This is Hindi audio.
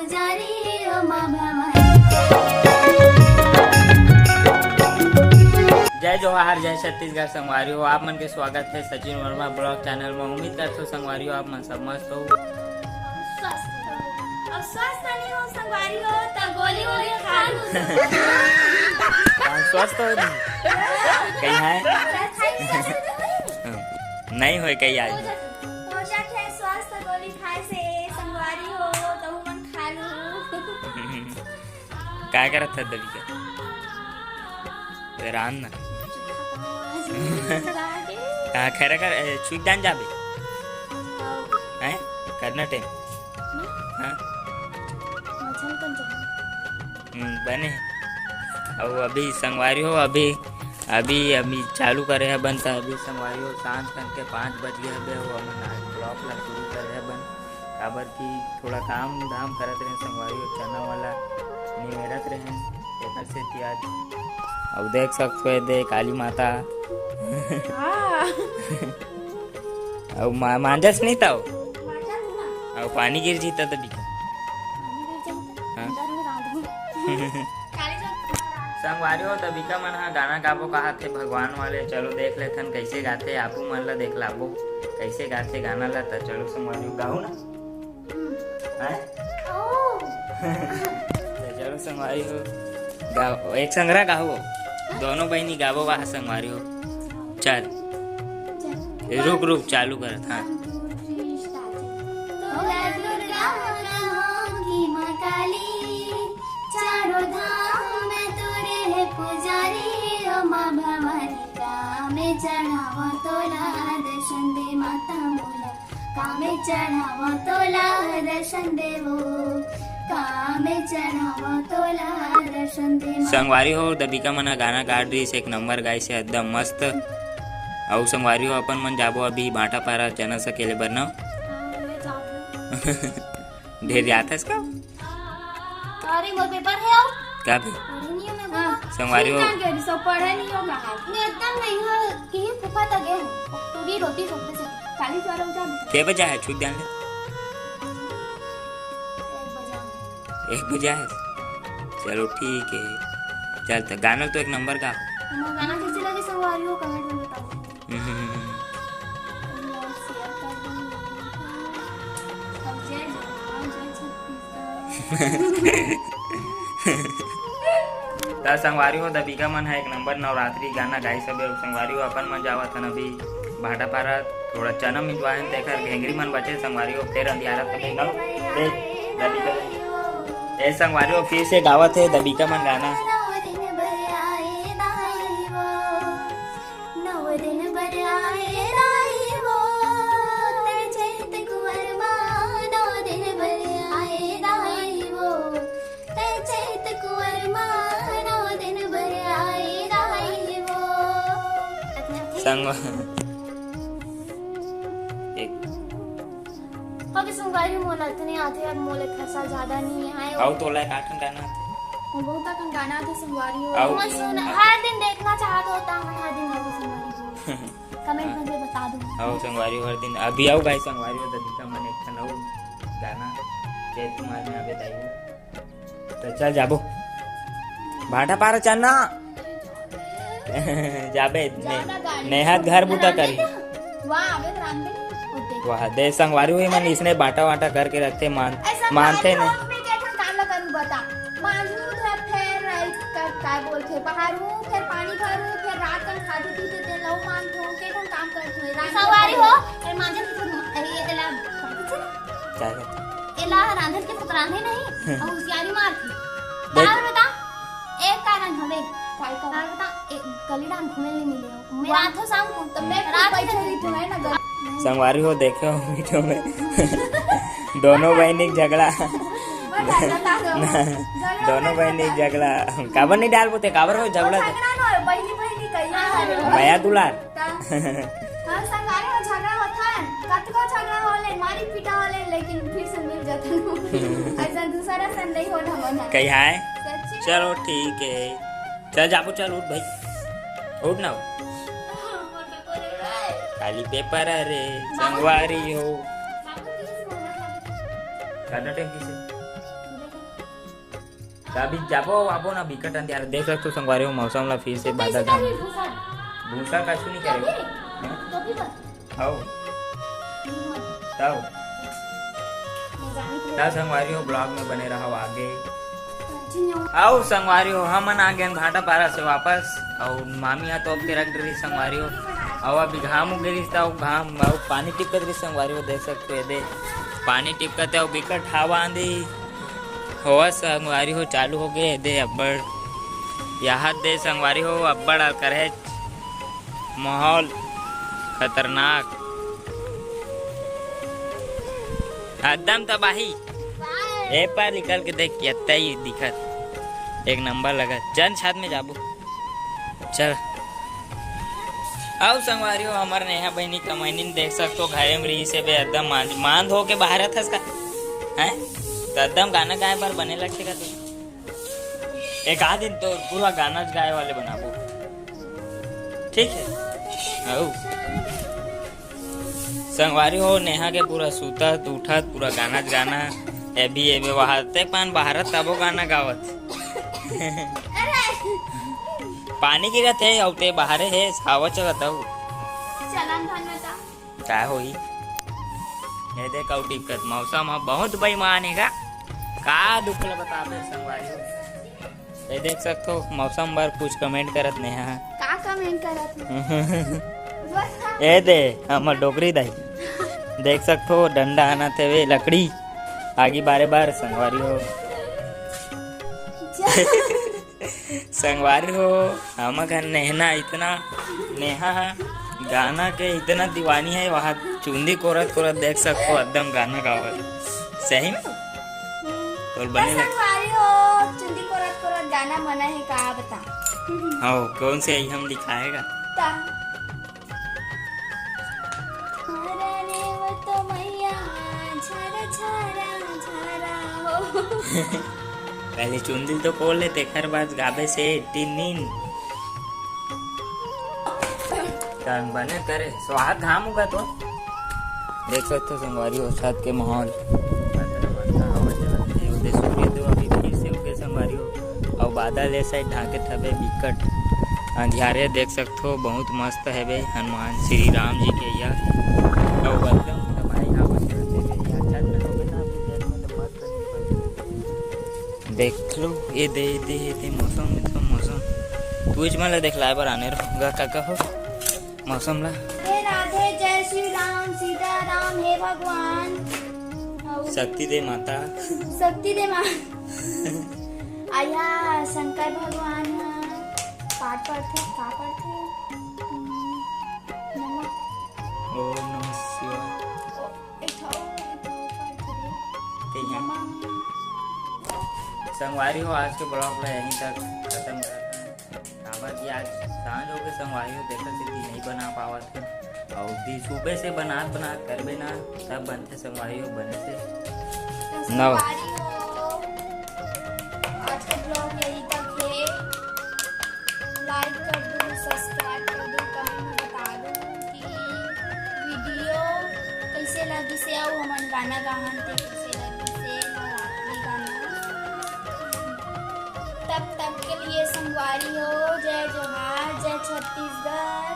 पुजारी ओ माँ भवानी। जय जोहार, जय छत्तीसगढ़ संगवारी हो। आप मन के स्वागत है सचिन वर्मा ब्लॉग चैनल में। उम्मीद करते हो संगवारी हो आप मन सब मस्त हो। स्वस्थ नहीं हो संगवारी हो तो गोली वोली खा लो। स्वस्थ हो कहीं है नहीं हो कहीं आज स्वस्थ गोली खाए से संगवारी हो तो मन खा लो। क्या करत था दबी का रान ना कहाँ खैर कर छुई दान जाबे हैं करना टाइम बने और अभी संगवारी हो अभी अभी अभी चालू करे है बन था। अभी संगवारी हो सांझ के 5 बज गए है वो हम ब्लॉक ला शुरू करे है बन काबर की थोड़ा काम धाम करत रहे संगवारी हो चना वाला निमेरत रहे एकर से आज अब देख सकते हो दे काली माता और मांजस नहीं था और पानी गिर जीता तभी संगवारी हो तभी का मन हा गाना गाबो कहा थे भगवान वाले। चलो देख लेथन कैसे गाते आपू मन ला देख लाबो कैसे गाते गाना ला तो चलो संगवारी गाओ ना तो चलो संगवारी हो गाओ एक संग्रह गाओ दोनों बहनी गाबो वहाँ संगवारी हो। चल रुक रुक चालू कर। हाँ चारों धाम में तोरे है पुजारी ओ माँ भवानी। कामे चढ़ावा तोला दर्शन दे माता मोला। कामे चढ़ावा तोला दर्शन दे वो। कामे चढ़ावा तोला दर्शन दे। संगवारी हो दबिका मन गाना काट रही एक नंबर गाय से एकदम मस्त। और संगवारी हो अपन मन जाबो अभी भाटा पारा चना सकेले बरना ढेर जाता इसका अरे मोर पेपर है आओ क्या भी संगवारी हो सब पढ़े नहीं होगा एकदम नहीं हो कि फुफा तक गए पूरी रोटी सोपे से खाली सारा उठा के बजा है छूट जान ले 1 बजा है। चलो ठीक है चल तो गाना तो एक नंबर का गाना कैसे लगे संगवारी हो कमेंट में बताओ। संगवारी हो दबीका मन है एक नंबर नवरात्रि गाना गाई सब संगवारी हो अपन मन जावा था अभी भाटा पारा थोड़ा चना मिलवाए तेकर घेंगरी मन बचे संगवारी हो फिर अंधियारा तक नौ दबीका ए संगवारी हो फिर से गावत है दबीका मन गाना। संगवारी मोला इतने आते और मोले खर्चा ज्यादा नहीं है और तो लाइक आठन गाना वो बहुत अकन गाना थे संगवारी हो मैं सुन हर दिन देखना चाहता होता हूं हर दिन गाओ संगवारी हो कमेंट में बता दो आओ संगवारी हर दिन अभी आओ गाइस संगवारी हो दीका मन एक नौ गाना के तुम्हारे में आवे ताई तो चल जाबो भाटा पारा चलना जाबे नेहात घर बुता करी वाह आवे रांधे वाह दे संगवारी हुई मन इसने बाटा वाटा करके रखते मानते नहीं काम करूं बता मांझू फिर काय बोलते पहाड़ू फिर पानी भरू फिर रात का खादू पीते ते लव मान थो के काम करते हो संगवारी हो ए मांझे ये एला क्या एला रांधन के रांधे नहीं और होशियारी मारती बार बता एक कारण हवे काय का बता गली डांग घूमे नहीं मिले मैं रात हो शाम को तब मैं बैठे रही थी मैं ना संगवारी हो देखे हो वीडियो में दोनों बहनी झगड़ा दोनों बहनी झगड़ा काबर नहीं डाल बोते काबर हो झगड़ा भैया दुलार संगवारी हो झगड़ा होता है कतको झगड़ा होले मारी पीटा होले लेकिन फिर से मिल जाता ऐसा दूसरा सन नहीं हो ढमन कहीं है। चलो ठीक है चल जाबो चल उठ भाई उठ ना खाली पेपर अरे संगवारी हो करना टाइम किसे अभी जाबो आबो ना बिकट अंधियार देख सकते हो संगवारी हो मौसम ला फिर से बादल घाम भूसा का नहीं करे आओ तब ता संगवारी हो ब्लॉग में बने रहो आगे आओ संगवारी हो हमन आ गए घाटा पारा से वापस और मामी हा तो अब रख रही संगवारी हो और अभी घाम उगे रिश्ता घाम और पानी टिपकत रही संगवारी हो देख सकते हो दे पानी टिपकत है और बिकट हवा आंधी हवा संगवारी हो चालू हो गए दे अब्बड़ यहाँ दे संगवारी हो अब्बड़ करे माहौल खतरनाक एकदम तबाही ए पर निकल के देख कितना ही दिखत एक नंबर लगा चल छत में जाबू चल आओ संगवारी हो हमारे नेहा बहनी कमैनी देख सकते हो घरे में रही से एकदम मांद हो के बाहर थस का हैं तो एकदम गाना गाए पर बने लगते का तू एक आध दिन तो पूरा गाना गाए वाले बनाबो ठीक है आओ संगवारी हो नेहा के पूरा सूतत उठत पूरा गाना गाना एबी एबे वहाते पान बाहर तबो गाना गावत पानी गिरत है और ते बाहर है हवा चलत हो क्या होई ये देख आउ टिकट मौसम बहुत बेईमान है का दुख ल बताबे संगवारी हो ये देख सकते हो मौसम पर कुछ कमेंट करत नेहा का कमेंट करत ए दे हमर डोकरी दाई देख सकते हो डंडा आना थे वे लकड़ी आगे बारे बार संगवारी हो संगवारी हो हम घर नेहा इतना नेहा गाना के इतना दीवानी है वहाँ चुंदी कोरत कोरत देख सकते हो एकदम गाना गावत सही में और बने संगवारी हो चुंदी कोरत कोरत गाना मना है का बता हाँ कौन से हम दिखाएगा पहले चुंदिल तो खोल लेते खर बाद गाबे से टिनिन कान बने करे स्वाद घाम होगा तो देख सकते हो संगवारी हो छत के माहौल सूर्य अभी फिर से उगे संगवारी हो और बादल ए साइड ढाके थबे बिकट अंधियारे देख सकते हो बहुत मस्त है बे हनुमान श्री राम जी के यह और एकदम देख लो ये दे मौसम तू इजमला देख लाए बार आने रहूंगा काका हो मौसम ला हे राधे जय श्री राम सीता राम हे भगवान शक्ति दे माता शक्ति दे मां आया शंकर भगवान पाठ पढ़ते का पढ़ते ओम नमः शिवाय संगवारी हो आज के ब्लॉग में यहीं तक खत्म करता है कि आज सांझ हो के संगवारी हो देखा सिद्धि नहीं बना पावा थे और दी सुबह से बना करबे ना सब बनते संगवारी हो बने से नौ आज का ब्लॉग यहीं तक है लाइक कर दो सब्सक्राइब कर दो कमेंट में बता दो कि वीडियो कैसे लगी से आओ हमन गाना गाहन थे कैसे लगी से नवरात्रि गाना तब तक के लिए संगवारी हो जय जोहार जय छत्तीसगढ़